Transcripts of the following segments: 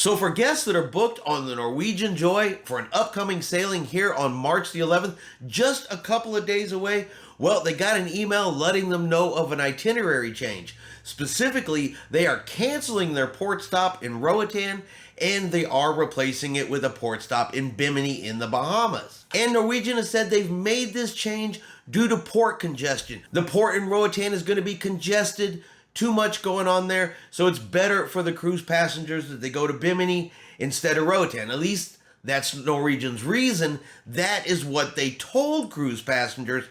So for guests that are booked on the Norwegian Joy for an upcoming sailing here on March the 11th, just a couple of days away, well, they got an email letting them know of an itinerary change. Specifically, they are canceling their port stop in Roatan, and they are replacing it with a port stop in Bimini in the Bahamas. And Norwegian has said they've made this change due to port congestion. The port in Roatan is going to be congested, too much going on there, so it's better for the cruise passengers that they go to Bimini instead of Roatan. At least that's Norwegian's reason. That is what they told cruise passengers.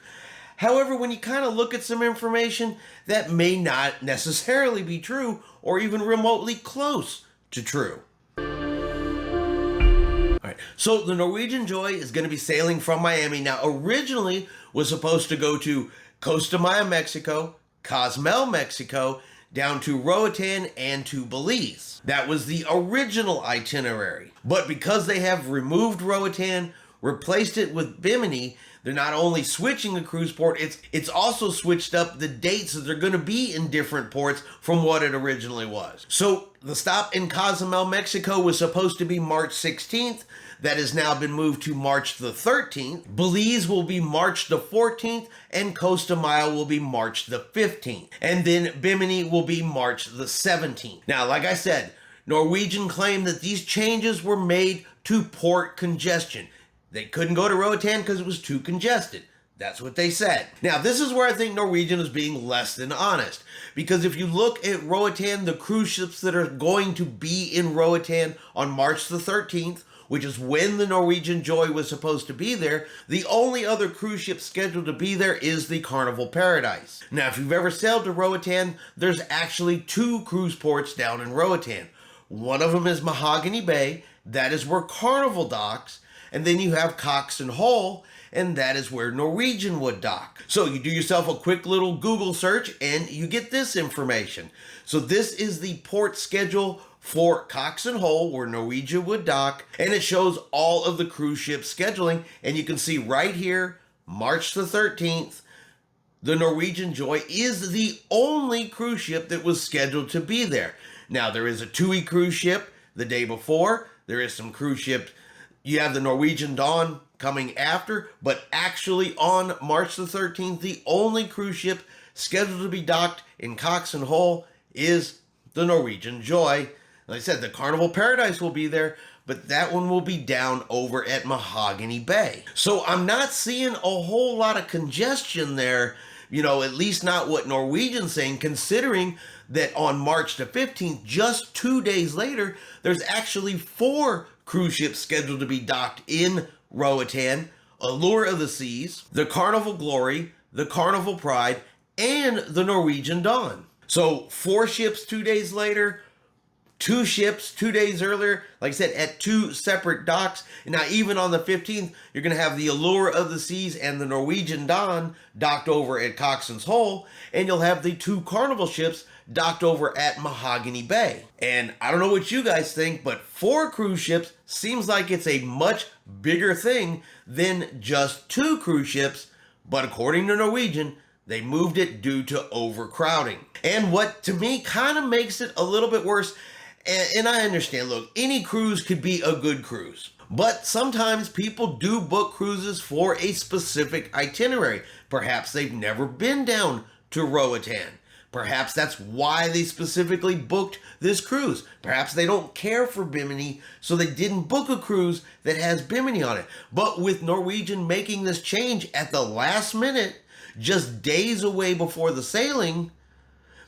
However, when you kind of look at some information, that may not necessarily be true or even remotely close to true. All right, so the Norwegian Joy is going to be sailing from Miami. Now, originally was supposed to go to Costa Maya, Mexico, Cozumel, Mexico, down to Roatan and to Belize. That was the original itinerary. But because they have removed Roatan, replaced it with Bimini, they're not only switching the cruise port, it's also switched up the dates that they're going to be in different ports from what it originally was. So the stop in Cozumel, Mexico was supposed to be March 16th. That has now been moved to March the 13th. Belize will be March the 14th, and Costa Maya will be March the 15th. And then Bimini will be March the 17th. Now, like I said, Norwegian claimed that these changes were made to port congestion. They couldn't go to Roatan because it was too congested. That's what they said. Now, this is where I think Norwegian is being less than honest. Because if you look at Roatan, the cruise ships that are going to be in Roatan on March the 13th, which is when the Norwegian Joy was supposed to be there, the only other cruise ship scheduled to be there is the Carnival Paradise. Now, if you've ever sailed to Roatan, there's actually two cruise ports down in Roatan. One of them is Mahogany Bay. That is where Carnival docks. And then you have Cox and Hull, and that is where Norwegian would dock. So you do yourself a quick little Google search, and you get this information. So this is the port schedule for Cox and Hull, where Norwegian would dock, and it shows all of the cruise ship scheduling, and you can see right here, March the 13th, the Norwegian Joy is the only cruise ship that was scheduled to be there. Now, there is a TUI cruise ship the day before. There is some cruise ships. You have the Norwegian Dawn coming after, but actually on March the 13th, the only cruise ship scheduled to be docked in Cox and Hull is the Norwegian Joy. Like I said, the Carnival Paradise will be there, but that one will be down over at Mahogany Bay. So I'm not seeing a whole lot of congestion there, at least not what Norwegian's saying, considering that on March the 15th, just 2 days later, there's actually 4 cruise ships scheduled to be docked in Roatan: Allure of the Seas, the Carnival Glory, the Carnival Pride, and the Norwegian Dawn. So 4 ships 2 days later, 2 ships 2 days earlier, like I said, at 2 separate docks. And now even on the 15th, you're going to have the Allure of the Seas and the Norwegian Dawn docked over at Coxon's Hull, and you'll have the 2 Carnival ships docked over at Mahogany Bay. And I don't know what you guys think, but 4 cruise ships seems like it's a much bigger thing than just 2 cruise ships, but according to Norwegian, they moved it due to overcrowding. And what to me kind of makes it a little bit worse, and I understand, look, any cruise could be a good cruise, but sometimes people do book cruises for a specific itinerary. Perhaps they've never been down to Roatan. Perhaps that's why they specifically booked this cruise. Perhaps they don't care for Bimini, so they didn't book a cruise that has Bimini on it. But with Norwegian making this change at the last minute, just days away before the sailing,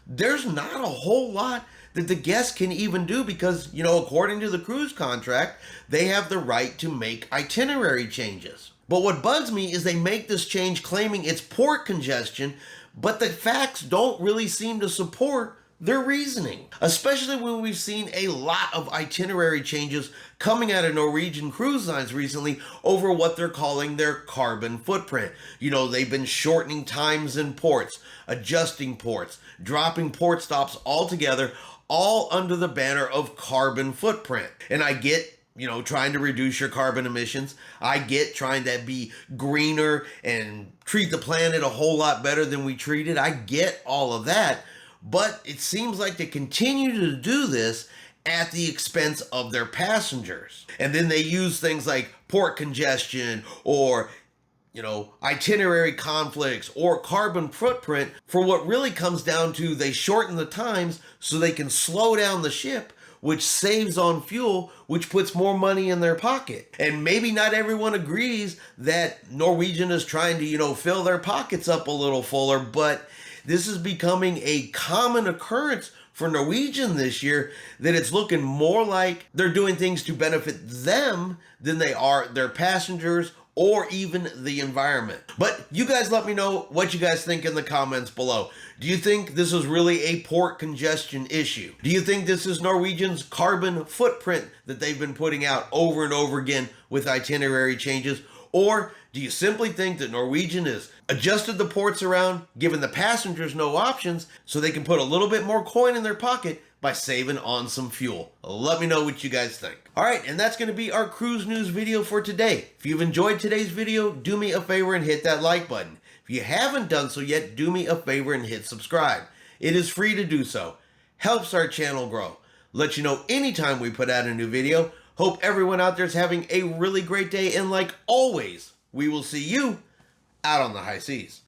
there's not a whole lot that the guests can even do because, according to the cruise contract, they have the right to make itinerary changes. But what bugs me is they make this change claiming it's port congestion, but the facts don't really seem to support their reasoning, especially when we've seen a lot of itinerary changes coming out of Norwegian Cruise Lines recently over what they're calling their carbon footprint. They've been shortening times in ports, adjusting ports, dropping port stops altogether, all under the banner of carbon footprint. And I get, trying to reduce your carbon emissions. I get trying to be greener and treat the planet a whole lot better than we treat it. I get all of that. But it seems like they continue to do this, at the expense of their passengers. And then they use things like port congestion or itinerary conflicts or carbon footprint for what really comes down to they shorten the times so they can slow down the ship, which saves on fuel, which puts more money in their pocket. And maybe not everyone agrees that Norwegian is trying to, fill their pockets up a little fuller, but this is becoming a common occurrence for Norwegian this year, that it's looking more like they're doing things to benefit them than they are their passengers or even the environment. But you guys let me know what you guys think in the comments below. Do you think this is really a port congestion issue? Do you think this is Norwegian's carbon footprint that they've been putting out over and over again with itinerary changes? Or do you simply think that Norwegian has adjusted the ports around, giving the passengers no options so they can put a little bit more coin in their pocket by saving on some fuel? Let me know what you guys think. All right, and that's going to be our cruise news video for today. If you've enjoyed today's video, do me a favor and hit that like button. If you haven't done so yet, do me a favor and hit subscribe. It is free to do so. Helps our channel grow. Let you know anytime we put out a new video. Hope everyone out there is having a really great day, and like always, we will see you out on the high seas.